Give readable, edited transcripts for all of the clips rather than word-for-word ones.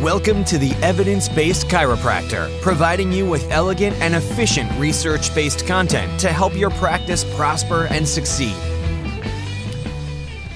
Welcome to the Evidence Based Chiropractor, providing you with elegant and efficient research-based content to help your practice prosper and succeed.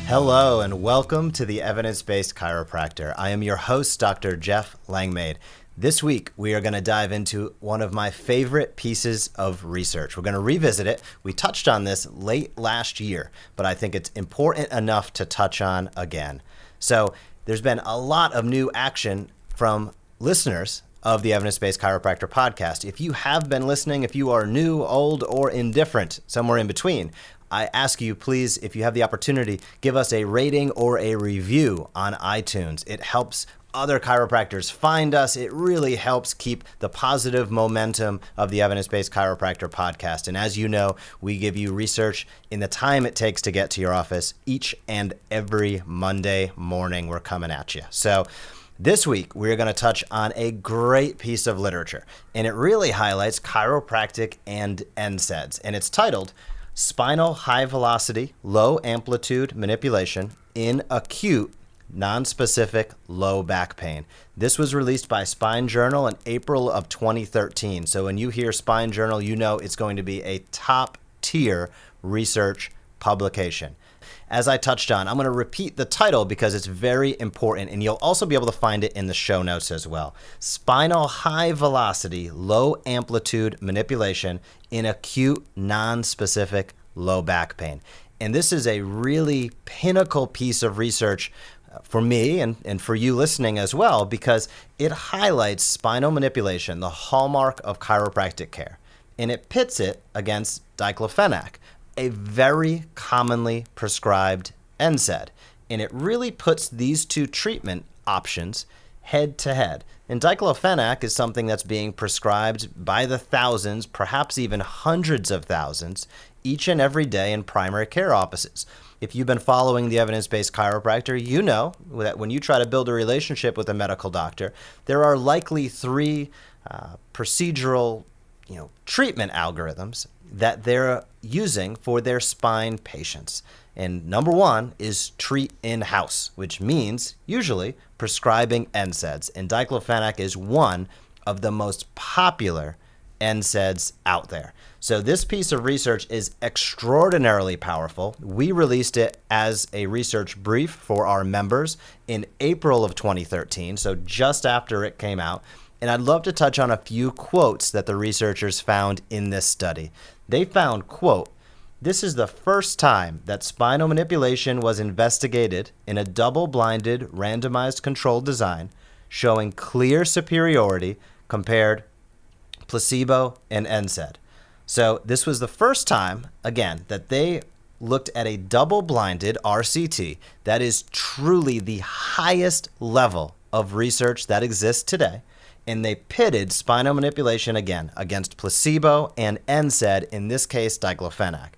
Hello and welcome to the Evidence Based Chiropractor. I am your host, Dr. Jeff Langmaid. This week, we are going to dive into one of my favorite pieces of research. We're going to revisit it. We touched on this late last year, but I think it's important enough to touch on again. So there's been a lot of new action from listeners of the Evidence Based Chiropractor podcast. If you have been listening, if you are new, old, or indifferent, somewhere in between, I ask you, please, if you have the opportunity, give us a rating or a review on iTunes. It helps other chiropractors find us. It really helps keep the positive momentum of the Evidence Based Chiropractor podcast. And as you know, we give you research in the time it takes to get to your office each and every Monday morning. We're coming at you. So this week, we're going to touch on a great piece of literature, and it really highlights chiropractic and NSAIDs, and it's titled Spinal High Velocity, Low Amplitude Manipulation in Acute Non-Specific Low Back Pain. This was released by Spine Journal in April of 2013. So when you hear Spine Journal, you know it's going to be a top-tier research publication. As I touched on, I'm going to repeat the title because it's very important, and you'll also be able to find it in the show notes as well. Spinal High Velocity, Low Amplitude Manipulation in Acute Non-Specific Low Back Pain. And this is a really pinnacle piece of research for me and for you listening as well, because it highlights spinal manipulation, the hallmark of chiropractic care, and it pits it against diclofenac, a very commonly prescribed NSAID, and it really puts these two treatment options head to head. And diclofenac is something that's being prescribed by the thousands, perhaps even hundreds of thousands, each and every day in primary care offices. If you've been following the Evidence-Based Chiropractor, you know that when you try to build a relationship with a medical doctor, there are likely three procedural treatment algorithms that they're using for their spine patients. And number one is treat in-house, which means usually prescribing NSAIDs. And diclofenac is one of the most popular NSAIDs out there. So this piece of research is extraordinarily powerful. We released it as a research brief for our members in April of 2013, so just after it came out. And I'd love to touch on a few quotes that the researchers found in this study. They found, quote, "This is the first time that spinal manipulation was investigated in a double-blinded, randomized controlled design showing clear superiority compared placebo and NSAID." So this was the first time, again, that they looked at a double-blinded RCT that is truly the highest level of research that exists today. And they pitted spinal manipulation again against placebo and NSAID, in this case, diclofenac.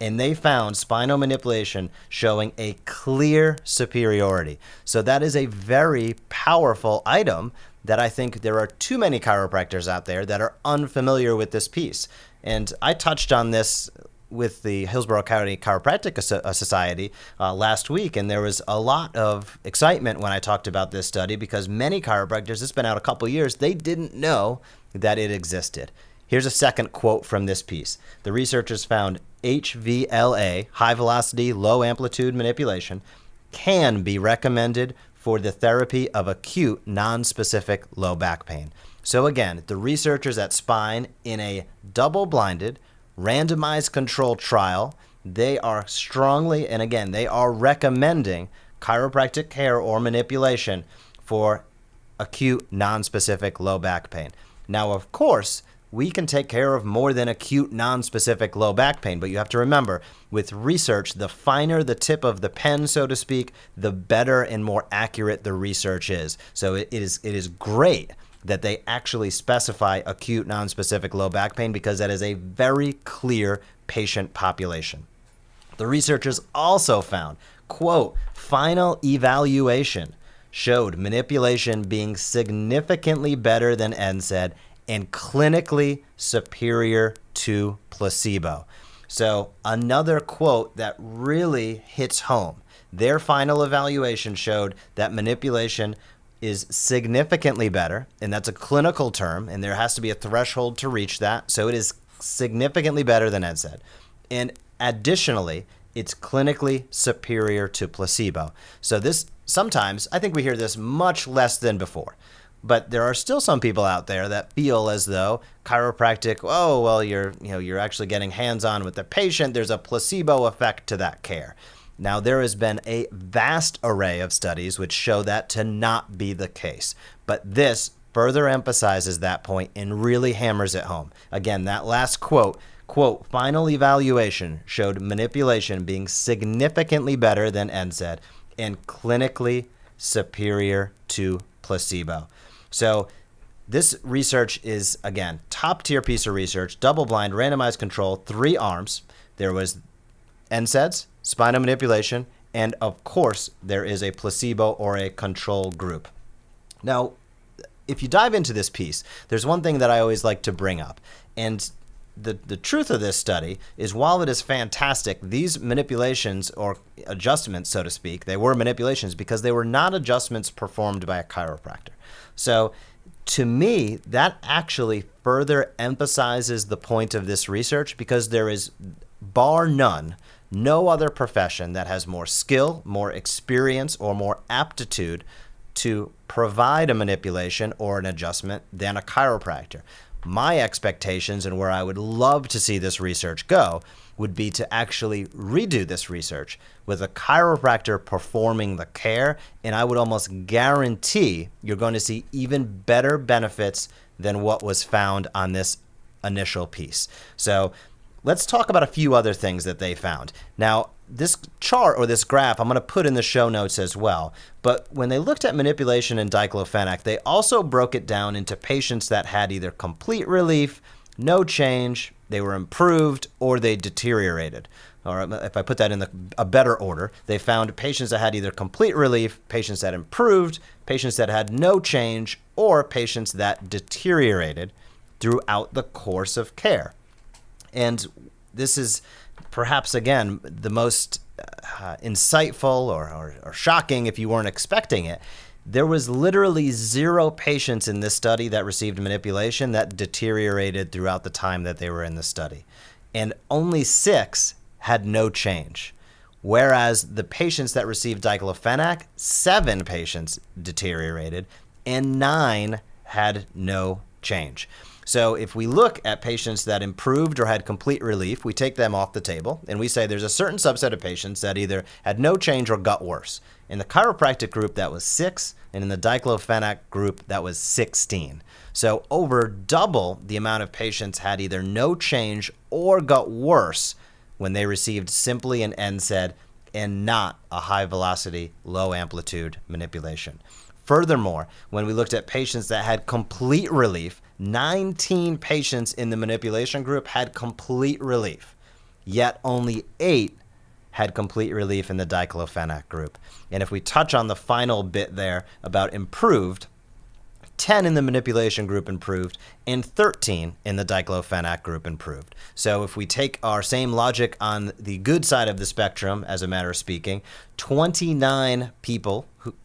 And they found spinal manipulation showing a clear superiority. So that is a very powerful item that I think there are too many chiropractors out there that are unfamiliar with this piece. And I touched on this with the Hillsborough County Chiropractic Society last week, and there was a lot of excitement when I talked about this study because many chiropractors, it's been out a couple years, they didn't know that it existed. Here's a second quote from this piece. The researchers found HVLA, high velocity, low amplitude manipulation, can be recommended for the therapy of acute non-specific low back pain. So again, the researchers at Spine, in a double-blinded, randomized controlled trial, they are strongly, and again, they are recommending chiropractic care or manipulation for acute non-specific low back pain. Now, of course, we can take care of more than acute non-specific low back pain, but you have to remember, with research, the finer the tip of the pen, so to speak, the better and more accurate the research is. So it is great that they actually specify acute non-specific low back pain because that is a very clear patient population. The researchers also found, quote, final evaluation showed manipulation being significantly better than NSAID and clinically superior to placebo. So another quote that really hits home. Their final evaluation showed that manipulation is significantly better, and that's a clinical term, and there has to be a threshold to reach that. So it is significantly better than NSAID. And additionally, it's clinically superior to placebo. So this, sometimes, I think we hear this much less than before. But there are still some people out there that feel as though chiropractic, oh, well, you're actually getting hands-on with the patient. There's a placebo effect to that care. Now, there has been a vast array of studies which show that to not be the case. But this further emphasizes that point and really hammers it home. Again, that last quote, final evaluation showed manipulation being significantly better than NSAID and clinically superior to placebo. So this research is, again, top-tier piece of research, double-blind, randomized control, 3 arms. There was NSAIDs, spinal manipulation, and of course, there is a placebo or a control group. Now, if you dive into this piece, there's one thing that I always like to bring up. And the truth of this study is, while it is fantastic, these manipulations or adjustments, so to speak, they were manipulations because they were not adjustments performed by a chiropractor. So to me, that actually further emphasizes the point of this research, because there is, bar none, no other profession that has more skill, more experience, or more aptitude to provide a manipulation or an adjustment than a chiropractor. My expectations, and where I would love to see this research go, would be to actually redo this research with a chiropractor performing the care, and I would almost guarantee you're going to see even better benefits than what was found on this initial piece. So let's talk about a few other things that they found. Now, this chart or this graph I'm going to put in the show notes as well, but when they looked at manipulation and diclofenac, they also broke it down into patients that had either complete relief, no change, they were improved, or they deteriorated. Or if I put that in a better order, they found patients that had either complete relief, patients that improved, patients that had no change, or patients that deteriorated throughout the course of care. And this is perhaps, again, the most insightful or shocking if you weren't expecting it. There was literally 0 patients in this study that received manipulation that deteriorated throughout the time that they were in the study. And only 6 had no change. Whereas the patients that received diclofenac, 7 patients deteriorated and 9 had no change. So if we look at patients that improved or had complete relief, we take them off the table and we say there's a certain subset of patients that either had no change or got worse. In the chiropractic group, that was 6, and in the diclofenac group, that was 16. So over double the amount of patients had either no change or got worse when they received simply an NSAID and not a high velocity, low amplitude manipulation. Furthermore, when we looked at patients that had complete relief, 19 patients in the manipulation group had complete relief, yet only 8 had complete relief in the diclofenac group. And if we touch on the final bit there about improved, 10 in the manipulation group improved, and 13 in the diclofenac group improved. So if we take our same logic on the good side of the spectrum, as a matter of speaking, 29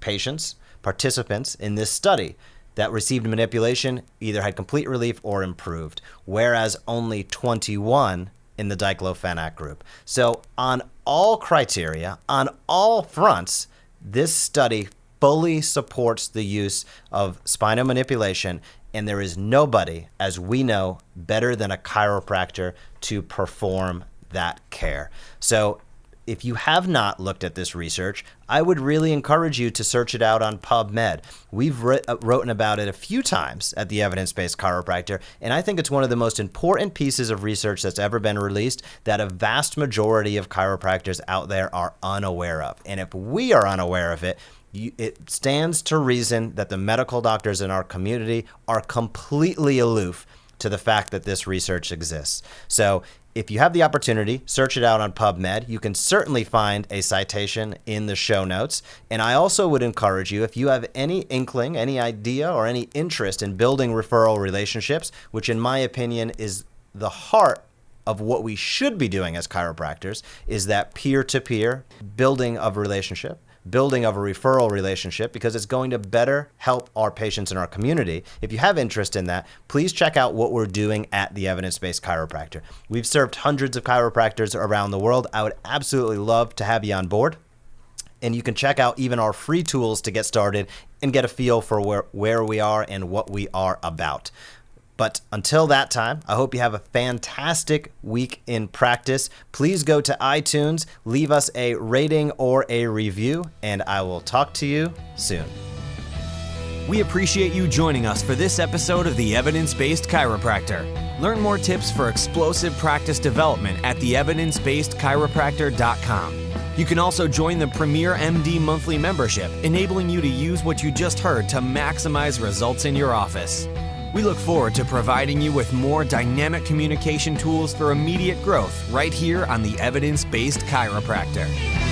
patients, participants in this study that received manipulation either had complete relief or improved, whereas only 21 in the diclofenac group. So on all criteria, on all fronts, this study fully supports the use of spinal manipulation, and there is nobody, as we know, better than a chiropractor to perform that care. So if you have not looked at this research, I would really encourage you to search it out on PubMed. We've written about it a few times at the Evidence Based Chiropractor, and I think it's one of the most important pieces of research that's ever been released that a vast majority of chiropractors out there are unaware of. And if we are unaware of it, it stands to reason that the medical doctors in our community are completely aloof to the fact that this research exists. So if you have the opportunity, search it out on PubMed. You can certainly find a citation in the show notes. And I also would encourage you, if you have any inkling, any idea, or any interest in building referral relationships, which in my opinion is the heart of what we should be doing as chiropractors, is that peer-to-peer building of relationship, building of a referral relationship because it's going to better help our patients in our community. If you have interest in that, please check out what we're doing at the Evidence Based Chiropractor. We've served hundreds of chiropractors around the world. I would absolutely love to have you on board. And you can check out even our free tools to get started and get a feel for where we are and what we are about. But until that time, I hope you have a fantastic week in practice. Please go to iTunes, leave us a rating or a review, and I will talk to you soon. We appreciate you joining us for this episode of the Evidence Based Chiropractor. Learn more tips for explosive practice development at theevidencebasedchiropractor.com. You can also join the Premier MD monthly membership, enabling you to use what you just heard to maximize results in your office. We look forward to providing you with more dynamic communication tools for immediate growth right here on the Evidence Based Chiropractor.